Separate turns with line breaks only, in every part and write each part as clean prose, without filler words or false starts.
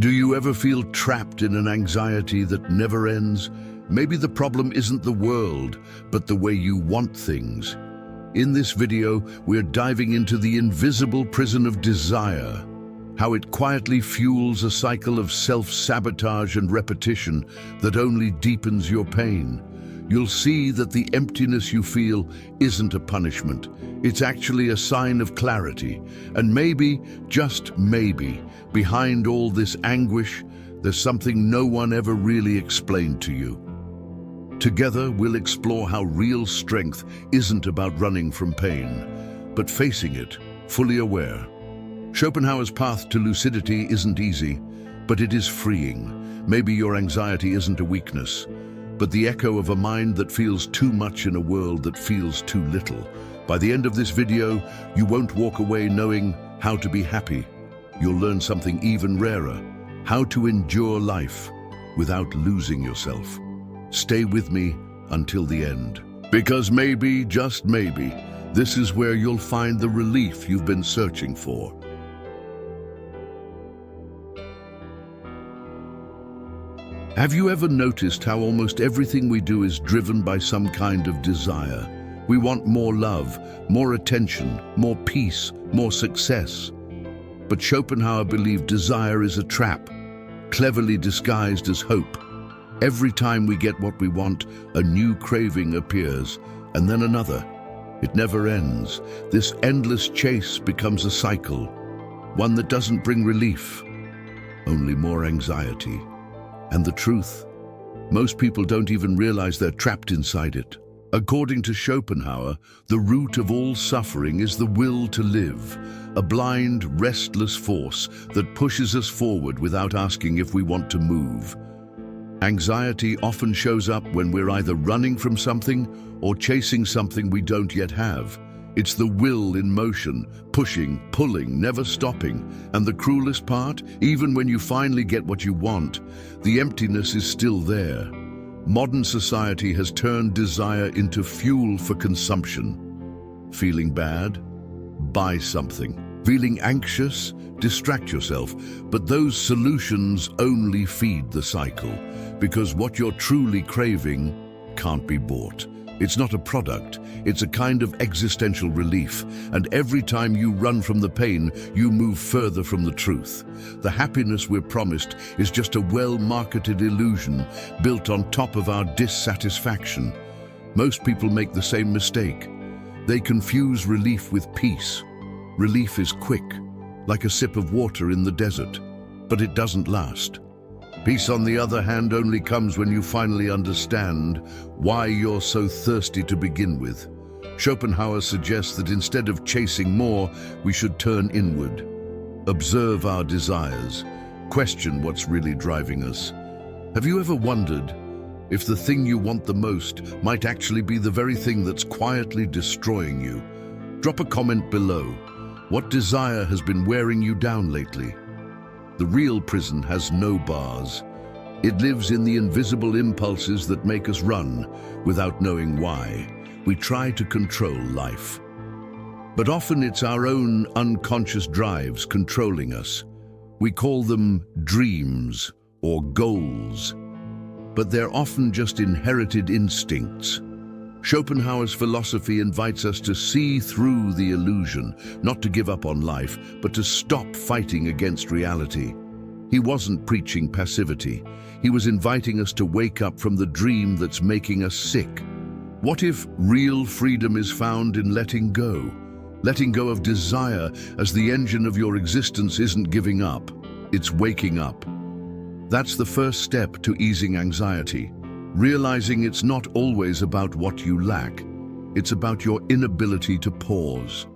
Do you ever feel trapped in an anxiety that never ends? Maybe the problem isn't the world, but the way you want things. In this video, we're diving into the invisible prison of desire, how it quietly fuels a cycle of self-sabotage and repetition that only deepens your pain. You'll see that the emptiness you feel isn't a punishment. It's actually a sign of clarity. And maybe, just maybe, behind all this anguish, there's something no one ever really explained to you. Together, we'll explore how real strength isn't about running from pain, but facing it, fully aware. Schopenhauer's path to lucidity isn't easy, but it is freeing. Maybe your anxiety isn't a weakness, but the echo of a mind that feels too much in a world that feels too little. By the end of this video, you won't walk away knowing how to be happy. You'll learn something even rarer, how to endure life without losing yourself. Stay with me until the end, because maybe, just maybe, this is where you'll find the relief you've been searching for. Have you ever noticed how almost everything we do is driven by some kind of desire? We want more love, more attention, more peace, more success. But Schopenhauer believed desire is a trap, cleverly disguised as hope. Every time we get what we want, a new craving appears, and then another. It never ends. This endless chase becomes a cycle, one that doesn't bring relief, only more anxiety. And the truth, most people don't even realize they're trapped inside it. According to Schopenhauer, the root of all suffering is the will to live, a blind, restless force that pushes us forward without asking if we want to move. Anxiety often shows up when we're either running from something or chasing something we don't yet have. It's the will in motion, pushing, pulling, never stopping. And the cruelest part, even when you finally get what you want, the emptiness is still there. Modern society has turned desire into fuel for consumption. Feeling bad? Buy something. Feeling anxious? Distract yourself. But those solutions only feed the cycle, because what you're truly craving can't be bought. It's not a product, it's a kind of existential relief, and every time you run from the pain, you move further from the truth. The happiness we're promised is just a well-marketed illusion built on top of our dissatisfaction. Most people make the same mistake. They confuse relief with peace. Relief is quick, like a sip of water in the desert, but it doesn't last. Peace, on the other hand, only comes when you finally understand why you're so thirsty to begin with. Schopenhauer suggests that instead of chasing more, we should turn inward. Observe our desires. Question what's really driving us. Have you ever wondered if the thing you want the most might actually be the very thing that's quietly destroying you? Drop a comment below. What desire has been wearing you down lately? The real prison has no bars. It lives in the invisible impulses that make us run without knowing why. We try to control life. But often it's our own unconscious drives controlling us. We call them dreams or goals, but they're often just inherited instincts. Schopenhauer's philosophy invites us to see through the illusion, not to give up on life, but to stop fighting against reality. He wasn't preaching passivity. He was inviting us to wake up from the dream that's making us sick. What if real freedom is found in letting go? Letting go of desire, as the engine of your existence isn't giving up, it's waking up. That's the first step to easing anxiety. Realizing it's not always about what you lack, it's about your inability to pause.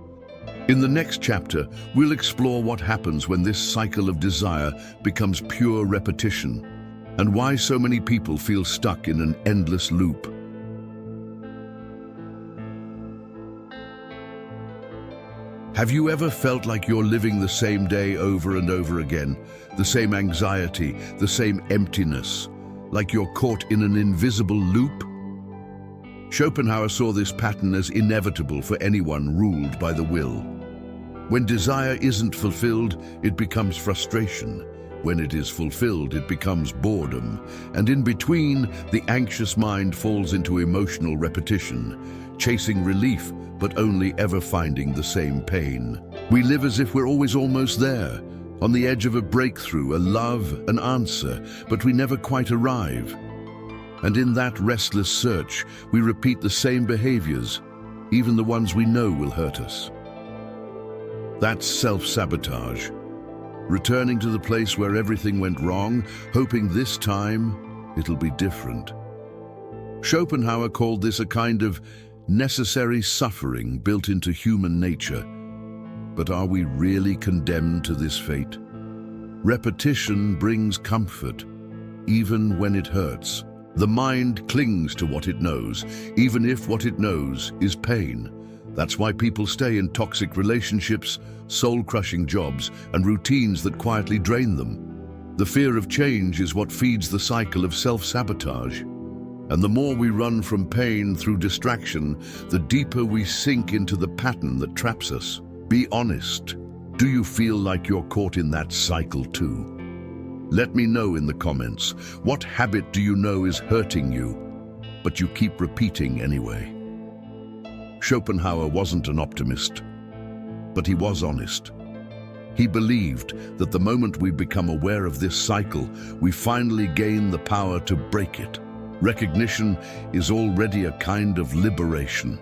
In the next chapter, we'll explore what happens when this cycle of desire becomes pure repetition, and why so many people feel stuck in an endless loop. Have you ever felt like you're living the same day over and over again? The same anxiety, the same emptiness? Like you're caught in an invisible loop? Schopenhauer saw this pattern as inevitable for anyone ruled by the will. When desire isn't fulfilled, it becomes frustration. When it is fulfilled, it becomes boredom, and in between, the anxious mind falls into emotional repetition, chasing relief, but only ever finding the same pain. We live as if we're always almost there, on the edge of a breakthrough, a love, an answer, but we never quite arrive. And in that restless search, we repeat the same behaviors, even the ones we know will hurt us. That's self-sabotage. Returning to the place where everything went wrong, hoping this time it'll be different. Schopenhauer called this a kind of necessary suffering built into human nature. But are we really condemned to this fate? Repetition brings comfort, even when it hurts. The mind clings to what it knows, even if what it knows is pain. That's why people stay in toxic relationships, soul-crushing jobs, and routines that quietly drain them. The fear of change is what feeds the cycle of self-sabotage. And the more we run from pain through distraction, the deeper we sink into the pattern that traps us. Be honest. Do you feel like you're caught in that cycle too? Let me know in the comments. What habit do you know is hurting you, but you keep repeating anyway? Schopenhauer wasn't an optimist, but he was honest. He believed that the moment we become aware of this cycle, we finally gain the power to break it. Recognition is already a kind of liberation.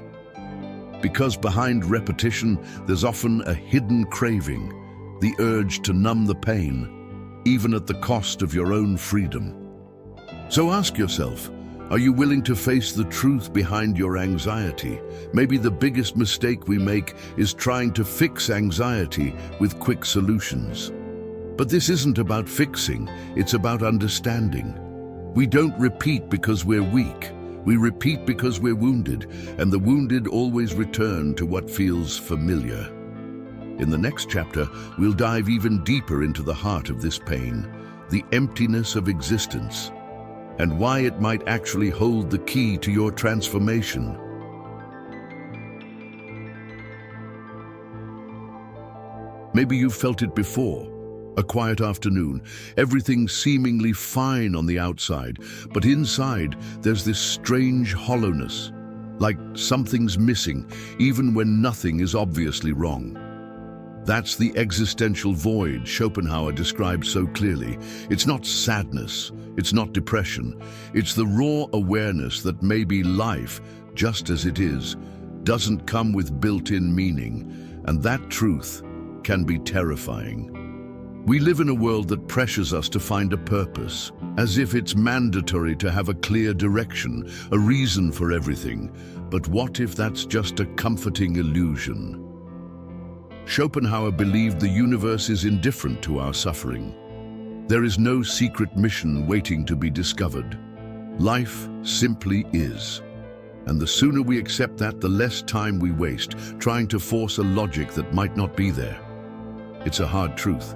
Because behind repetition, there's often a hidden craving, the urge to numb the pain, even at the cost of your own freedom. So ask yourself, are you willing to face the truth behind your anxiety? Maybe the biggest mistake we make is trying to fix anxiety with quick solutions. But this isn't about fixing, it's about understanding. We don't repeat because we're weak. We repeat because we're wounded, and the wounded always return to what feels familiar. In the next chapter, we'll dive even deeper into the heart of this pain, the emptiness of existence, and why it might actually hold the key to your transformation. Maybe you've felt it before. A quiet afternoon, everything seemingly fine on the outside, but inside there's this strange hollowness, like something's missing, even when nothing is obviously wrong. That's the existential void Schopenhauer described so clearly. It's not sadness, it's not depression, it's the raw awareness that maybe life, just as it is, doesn't come with built-in meaning, and that truth can be terrifying. We live in a world that pressures us to find a purpose, as if it's mandatory to have a clear direction, a reason for everything. But what if that's just a comforting illusion? Schopenhauer believed the universe is indifferent to our suffering. There is no secret mission waiting to be discovered. Life simply is. And the sooner we accept that, the less time we waste trying to force a logic that might not be there. It's a hard truth.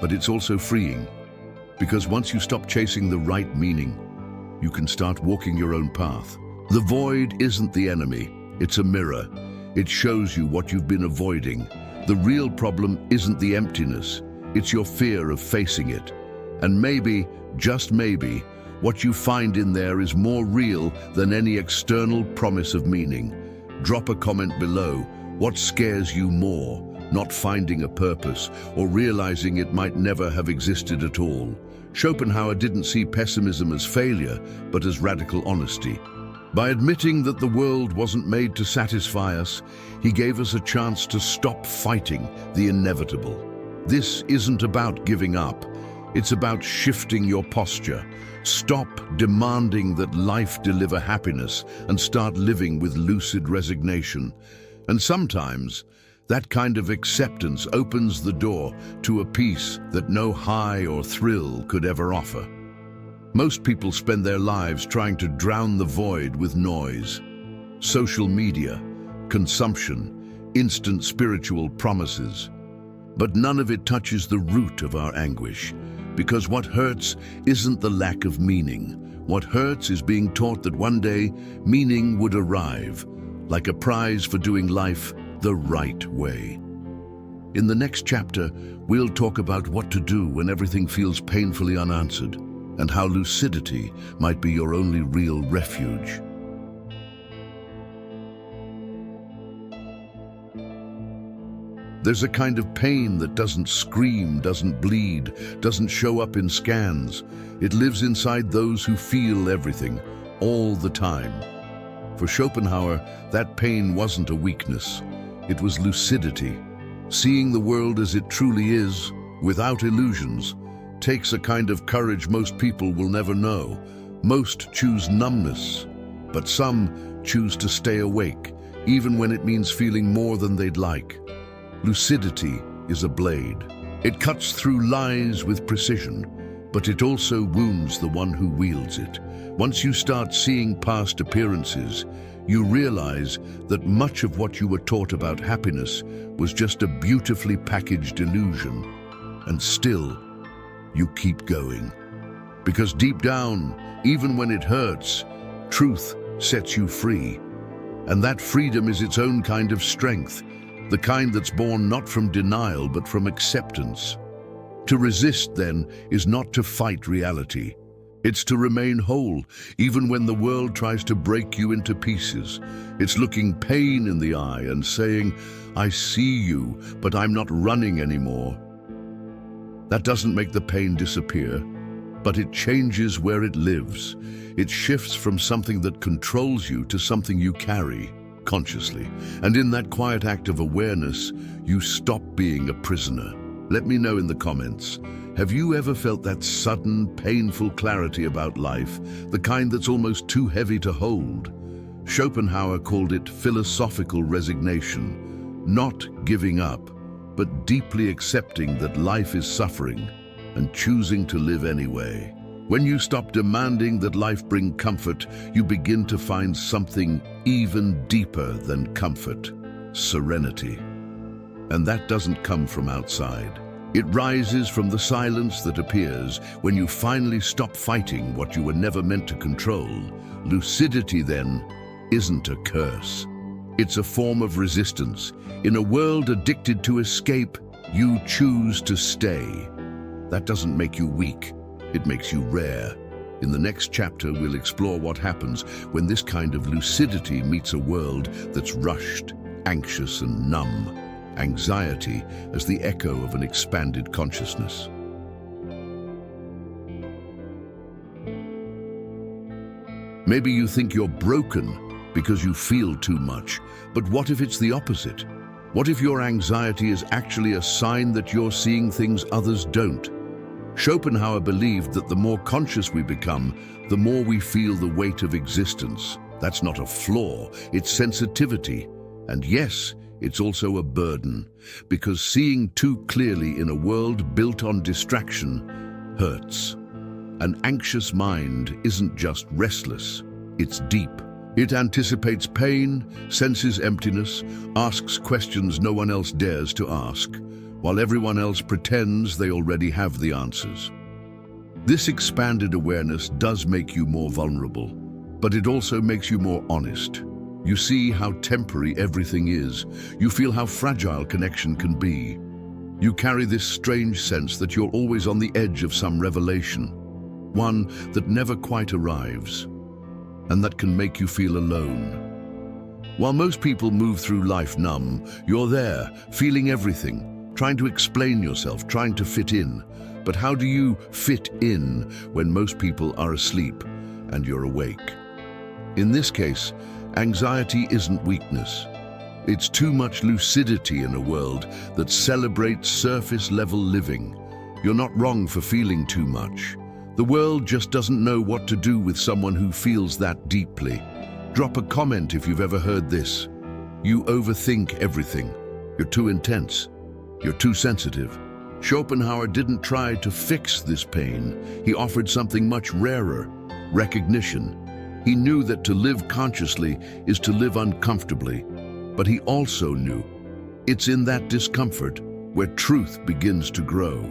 But it's also freeing, because once you stop chasing the right meaning, you can start walking your own path. The void isn't the enemy, it's a mirror. It shows you what you've been avoiding. The real problem isn't the emptiness, it's your fear of facing it. And maybe, just maybe, what you find in there is more real than any external promise of meaning. Drop a comment below. What scares you more? Not finding a purpose, or realizing it might never have existed at all? Schopenhauer didn't see pessimism as failure, but as radical honesty. By admitting that the world wasn't made to satisfy us, he gave us a chance to stop fighting the inevitable. This isn't about giving up, it's about shifting your posture. Stop demanding that life deliver happiness and start living with lucid resignation. And sometimes, that kind of acceptance opens the door to a peace that no high or thrill could ever offer. Most people spend their lives trying to drown the void with noise. Social media, consumption, instant spiritual promises. But none of it touches the root of our anguish, because what hurts isn't the lack of meaning. What hurts is being taught that one day meaning would arrive, like a prize for doing life the right way. In the next chapter, we'll talk about what to do when everything feels painfully unanswered, and how lucidity might be your only real refuge. There's a kind of pain that doesn't scream, doesn't bleed, doesn't show up in scans. It lives inside those who feel everything, all the time. For Schopenhauer, that pain wasn't a weakness. It was lucidity. Seeing the world as it truly is, without illusions, takes a kind of courage most people will never know. Most choose numbness, but some choose to stay awake, even when it means feeling more than they'd like. Lucidity is a blade. It cuts through lies with precision, but it also wounds the one who wields it. Once you start seeing past appearances, you realize that much of what you were taught about happiness was just a beautifully packaged illusion. And still, you keep going. Because deep down, even when it hurts, truth sets you free. And that freedom is its own kind of strength, the kind that's born not from denial but from acceptance. To resist, then, is not to fight reality. It's to remain whole, even when the world tries to break you into pieces. It's looking pain in the eye and saying, "I see you, but I'm not running anymore." That doesn't make the pain disappear, but it changes where it lives. It shifts from something that controls you to something you carry consciously. And in that quiet act of awareness, you stop being a prisoner. Let me know in the comments. Have you ever felt that sudden, painful clarity about life, the kind that's almost too heavy to hold? Schopenhauer called it philosophical resignation, not giving up, but deeply accepting that life is suffering and choosing to live anyway. When you stop demanding that life bring comfort, you begin to find something even deeper than comfort: serenity. And that doesn't come from outside. It rises from the silence that appears when you finally stop fighting what you were never meant to control. Lucidity, then, isn't a curse. It's a form of resistance. In a world addicted to escape, you choose to stay. That doesn't make you weak. It makes you rare. In the next chapter, we'll explore what happens when this kind of lucidity meets a world that's rushed, anxious, and numb. Anxiety as the echo of an expanded consciousness. Maybe you think you're broken because you feel too much, but what if it's the opposite? What if your anxiety is actually a sign that you're seeing things others don't? Schopenhauer believed that the more conscious we become, the more we feel the weight of existence. That's not a flaw, it's sensitivity. And yes, it's also a burden, because seeing too clearly in a world built on distraction hurts. An anxious mind isn't just restless, it's deep. It anticipates pain, senses emptiness, asks questions no one else dares to ask, while everyone else pretends they already have the answers. This expanded awareness does make you more vulnerable, but it also makes you more honest. You see how temporary everything is. You feel how fragile connection can be. You carry this strange sense that you're always on the edge of some revelation, one that never quite arrives, and that can make you feel alone. While most people move through life numb, you're there, feeling everything, trying to explain yourself, trying to fit in. But how do you fit in when most people are asleep and you're awake? In this case, anxiety isn't weakness. It's too much lucidity in a world that celebrates surface-level living. You're not wrong for feeling too much. The world just doesn't know what to do with someone who feels that deeply. Drop a comment if you've ever heard this. You overthink everything. You're too intense. You're too sensitive. Schopenhauer didn't try to fix this pain. He offered something much rarer: recognition. He knew that to live consciously is to live uncomfortably, but he also knew it's in that discomfort where truth begins to grow.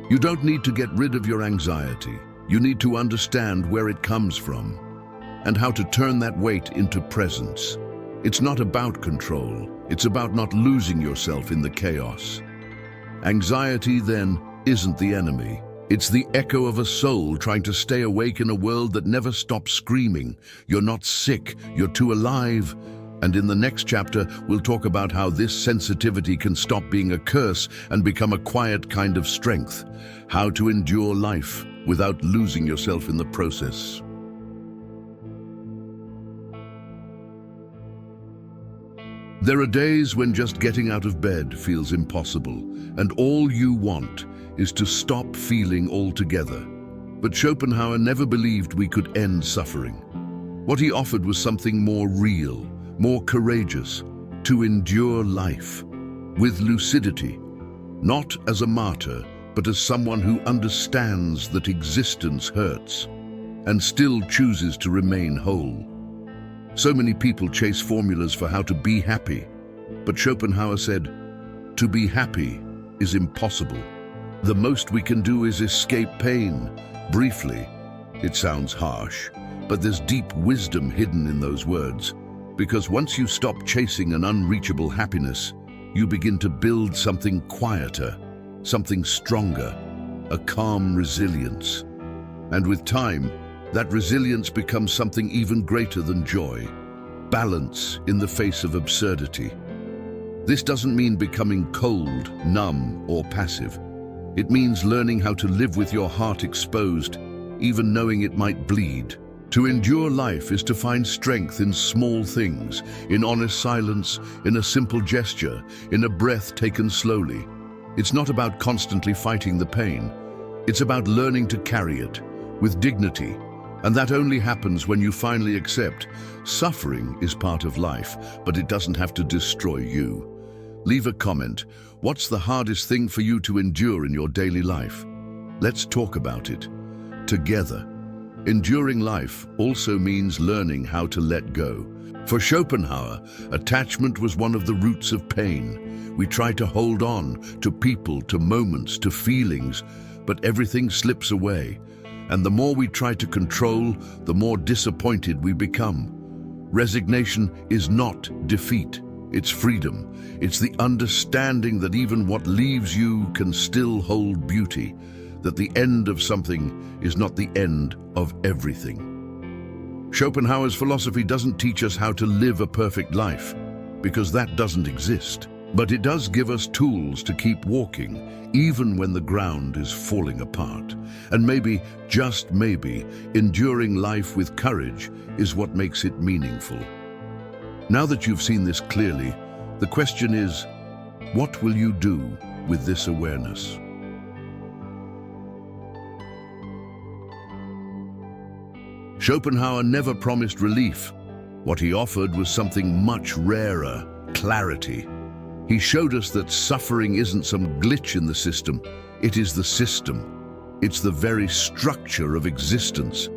You don't need to get rid of your anxiety. You need to understand where it comes from and how to turn that weight into presence. It's not about control. It's about not losing yourself in the chaos. Anxiety, then, isn't the enemy. It's the echo of a soul trying to stay awake in a world that never stops screaming. You're not sick, you're too alive. And in the next chapter, we'll talk about how this sensitivity can stop being a curse and become a quiet kind of strength. How to endure life without losing yourself in the process. There are days when just getting out of bed feels impossible, and all you want is to stop feeling altogether. But Schopenhauer never believed we could end suffering. What he offered was something more real, more courageous, to endure life with lucidity, not as a martyr, but as someone who understands that existence hurts and still chooses to remain whole. So many people chase formulas for how to be happy, but Schopenhauer said, to be happy is impossible. The most we can do is escape pain, briefly. It sounds harsh, but there's deep wisdom hidden in those words, because once you stop chasing an unreachable happiness, you begin to build something quieter, something stronger, a calm resilience. And with time, that resilience becomes something even greater than joy, balance in the face of absurdity. This doesn't mean becoming cold, numb, or passive. It means learning how to live with your heart exposed, even knowing it might bleed. To endure life is to find strength in small things, in honest silence, in a simple gesture, in a breath taken slowly. It's not about constantly fighting the pain. It's about learning to carry it with dignity. And that only happens when you finally accept suffering is part of life, but it doesn't have to destroy you. Leave a comment. What's the hardest thing for you to endure in your daily life? Let's talk about it together. Enduring life also means learning how to let go. For Schopenhauer, attachment was one of the roots of pain. We try to hold on to people, to moments, to feelings, but everything slips away. And the more we try to control, the more disappointed we become. Resignation is not defeat, it's freedom. It's the understanding that even what leaves you can still hold beauty, that the end of something is not the end of everything. Schopenhauer's philosophy doesn't teach us how to live a perfect life, because that doesn't exist. But it does give us tools to keep walking, even when the ground is falling apart. And maybe, just maybe, enduring life with courage is what makes it meaningful. Now that you've seen this clearly, the question is, what will you do with this awareness? Schopenhauer never promised relief. What he offered was something much rarer, clarity. He showed us that suffering isn't some glitch in the system, it is the system. It's the very structure of existence.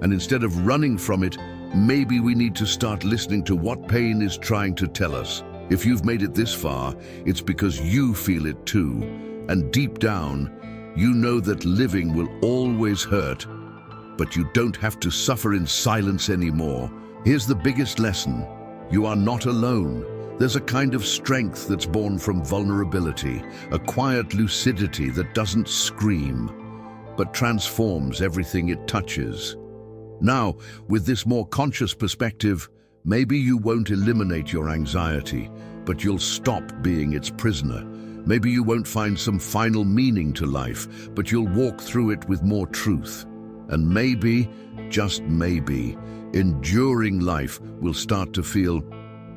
And instead of running from it, maybe we need to start listening to what pain is trying to tell us. If you've made it this far, it's because you feel it too. And deep down, you know that living will always hurt, but you don't have to suffer in silence anymore. Here's the biggest lesson. You are not alone. There's a kind of strength that's born from vulnerability, a quiet lucidity that doesn't scream, but transforms everything it touches. Now, with this more conscious perspective, maybe you won't eliminate your anxiety, but you'll stop being its prisoner. Maybe you won't find some final meaning to life, but you'll walk through it with more truth. And maybe, just maybe, enduring life will start to feel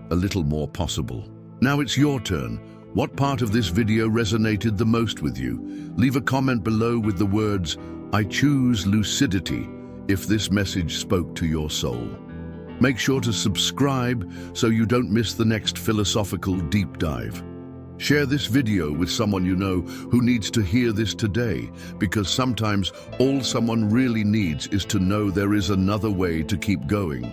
a little more possible. Now it's your turn. What part of this video resonated the most with you? Leave a comment below with the words, "I choose lucidity," if this message spoke to your soul. Make sure to subscribe so you don't miss the next philosophical deep dive. Share this video with someone you know who needs to hear this today, because sometimes all someone really needs is to know there is another way to keep going.